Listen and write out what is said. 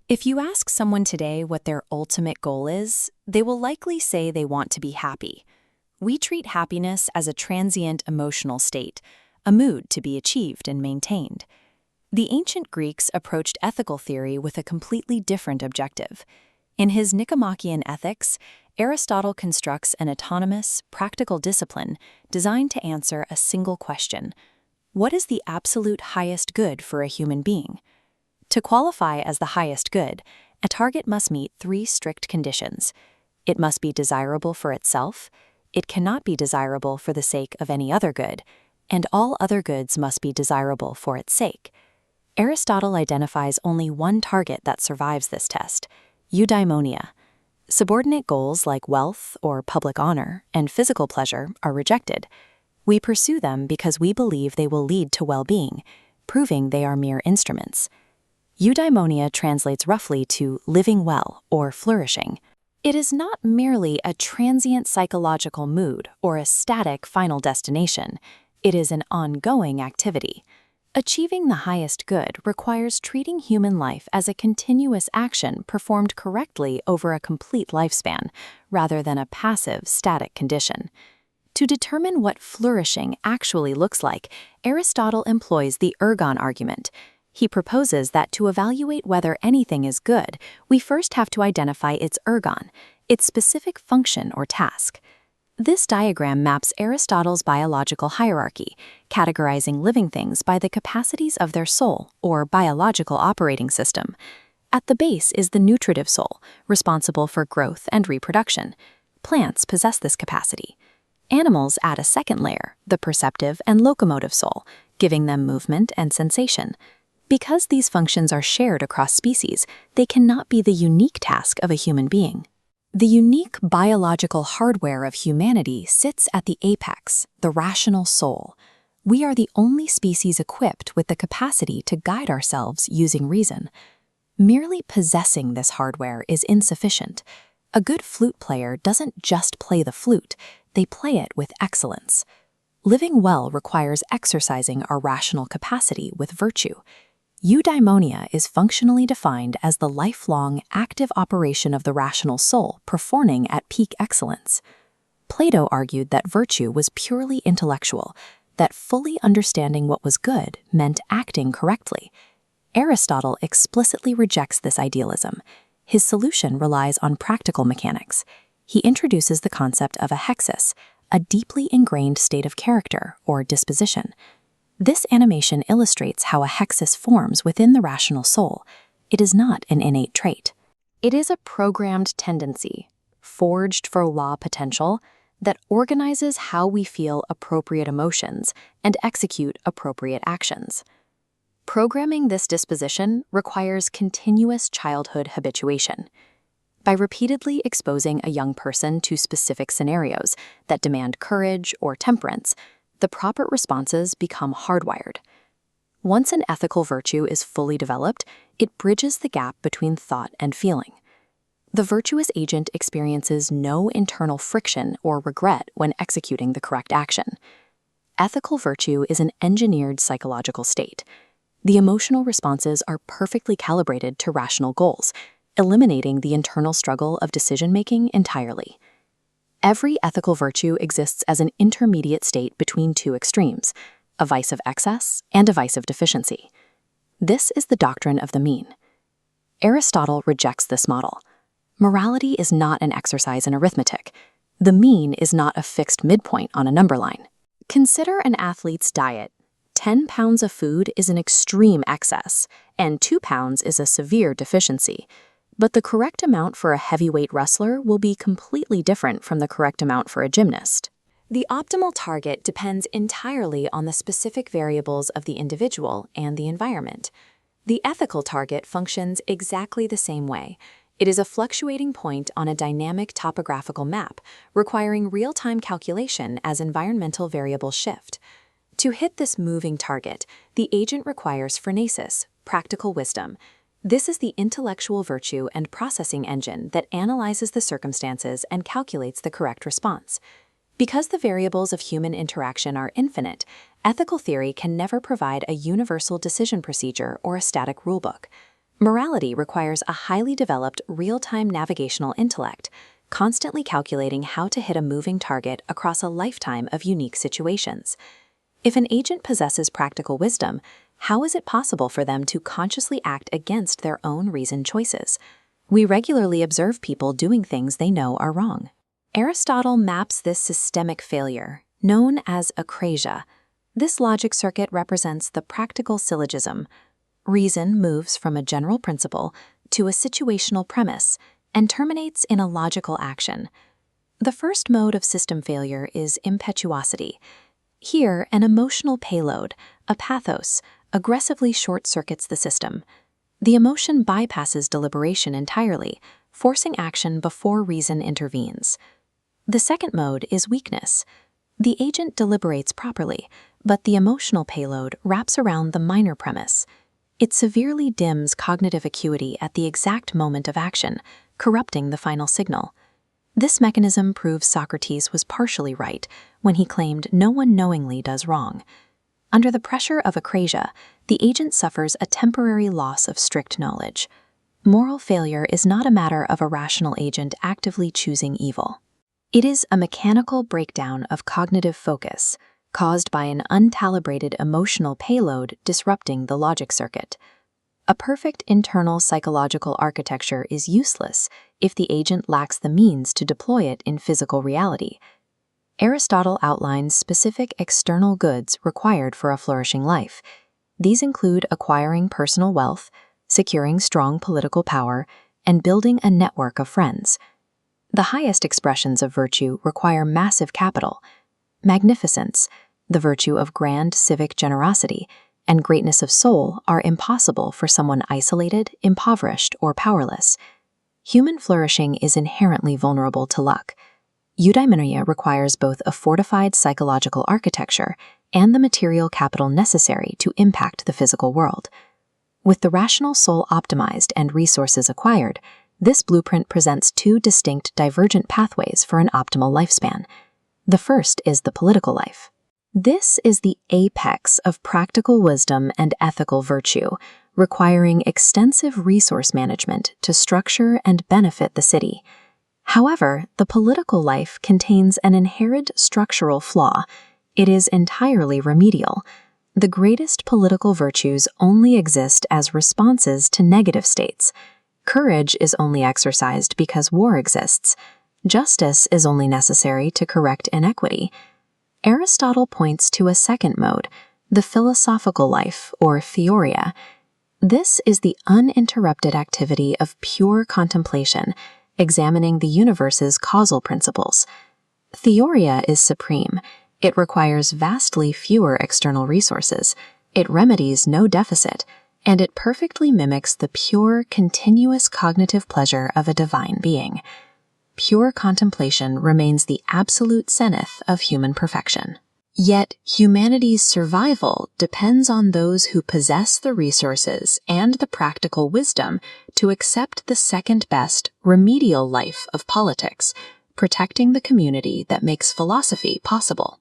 If you ask someone today what their ultimate goal is, they will likely say they want to be happy. We treat happiness as a transient emotional state, a mood to be achieved and maintained. The ancient Greeks approached ethical theory with a completely different objective. In his Nicomachean Ethics, Aristotle constructs an autonomous, practical discipline designed to answer a single question: what is the absolute highest good for a human being? To qualify as the highest good, a target must meet 3 strict conditions. It must be desirable for itself, it cannot be desirable for the sake of any other good, and all other goods must be desirable for its sake. Aristotle identifies only one target that survives this test: eudaimonia. Subordinate goals like wealth or public honor and physical pleasure are rejected. We pursue them because we believe they will lead to well-being, proving they are mere instruments. Eudaimonia translates roughly to living well or flourishing. It is not merely a transient psychological mood or a static final destination. It is an ongoing activity. Achieving the highest good requires treating human life as a continuous action performed correctly over a complete lifespan, rather than a passive, static condition. To determine what flourishing actually looks like, Aristotle employs the ergon argument. He proposes that to evaluate whether anything is good, we first have to identify its ergon, its specific function or task. This diagram maps Aristotle's biological hierarchy, categorizing living things by the capacities of their soul, or biological operating system. At the base is the nutritive soul, responsible for growth and reproduction. Plants possess this capacity. Animals add a second layer, the perceptive and locomotive soul, giving them movement and sensation. Because these functions are shared across species, they cannot be the unique task of a human being. The unique biological hardware of humanity sits at the apex, the rational soul. We are the only species equipped with the capacity to guide ourselves using reason. Merely possessing this hardware is insufficient. A good flute player doesn't just play the flute, they play it with excellence. Living well requires exercising our rational capacity with virtue. Eudaimonia is functionally defined as the lifelong, active operation of the rational soul performing at peak excellence. Plato argued that virtue was purely intellectual, that fully understanding what was good meant acting correctly. Aristotle explicitly rejects this idealism. His solution relies on practical mechanics. He introduces the concept of a hexis, a deeply ingrained state of character or disposition. This animation illustrates how a hexis forms within the rational soul. It is not an innate trait. It is a programmed tendency, forged for law potential, that organizes how we feel appropriate emotions and execute appropriate actions. Programming this disposition requires continuous childhood habituation. By repeatedly exposing a young person to specific scenarios that demand courage or temperance, the proper responses become hardwired. Once an ethical virtue is fully developed, it bridges the gap between thought and feeling. The virtuous agent experiences no internal friction or regret when executing the correct action. Ethical virtue is an engineered psychological state. The emotional responses are perfectly calibrated to rational goals, eliminating the internal struggle of decision-making entirely. Every ethical virtue exists as an intermediate state between 2 extremes, a vice of excess and a vice of deficiency. This is the doctrine of the mean. Aristotle rejects this model. Morality is not an exercise in arithmetic. The mean is not a fixed midpoint on a number line. Consider an athlete's diet. 10 pounds of food is an extreme excess, and 2 pounds is a severe deficiency. But the correct amount for a heavyweight wrestler will be completely different from the correct amount for a gymnast. The optimal target depends entirely on the specific variables of the individual and the environment. The ethical target functions exactly the same way. It is a fluctuating point on a dynamic topographical map, requiring real-time calculation as environmental variables shift. To hit this moving target, the agent requires phronesis, practical wisdom. This is the intellectual virtue and processing engine that analyzes the circumstances and calculates the correct response. Because the variables of human interaction are infinite, ethical theory can never provide a universal decision procedure or a static rulebook. Morality requires a highly developed real-time navigational intellect, constantly calculating how to hit a moving target across a lifetime of unique situations. If an agent possesses practical wisdom, how is it possible for them to consciously act against their own reasoned choices? We regularly observe people doing things they know are wrong. Aristotle maps this systemic failure, known as acrasia. This logic circuit represents the practical syllogism. Reason moves from a general principle to a situational premise and terminates in a logical action. The first mode of system failure is impetuosity. Here, an emotional payload, a pathos, aggressively short-circuits the system. The emotion bypasses deliberation entirely, forcing action before reason intervenes. The second mode is weakness. The agent deliberates properly, but the emotional payload wraps around the minor premise. It severely dims cognitive acuity at the exact moment of action, corrupting the final signal. This mechanism proves Socrates was partially right when he claimed no one knowingly does wrong. Under the pressure of acrasia, the agent suffers a temporary loss of strict knowledge. Moral failure is not a matter of a rational agent actively choosing evil. It is a mechanical breakdown of cognitive focus, caused by an uncalibrated emotional payload disrupting the logic circuit. A perfect internal psychological architecture is useless if the agent lacks the means to deploy it in physical reality. Aristotle outlines specific external goods required for a flourishing life. These include acquiring personal wealth, securing strong political power, and building a network of friends. The highest expressions of virtue require massive capital. Magnificence, the virtue of grand civic generosity, and greatness of soul are impossible for someone isolated, impoverished, or powerless. Human flourishing is inherently vulnerable to luck. Eudaimonia requires both a fortified psychological architecture and the material capital necessary to impact the physical world. With the rational soul optimized and resources acquired, this blueprint presents two distinct divergent pathways for an optimal lifespan. The first is the political life. This is the apex of practical wisdom and ethical virtue, requiring extensive resource management to structure and benefit the city. However, the political life contains an inherent structural flaw. It is entirely remedial. The greatest political virtues only exist as responses to negative states. Courage is only exercised because war exists. Justice is only necessary to correct inequity. Aristotle points to a second mode, the philosophical life, or theoria. This is the uninterrupted activity of pure contemplation, examining the universe's causal principles. Theoria is supreme. It requires vastly fewer external resources. It remedies no deficit, and it perfectly mimics the pure, continuous cognitive pleasure of a divine being. Pure contemplation remains the absolute zenith of human perfection. Yet, humanity's survival depends on those who possess the resources and the practical wisdom to accept the second-best, remedial life of politics, protecting the community that makes philosophy possible.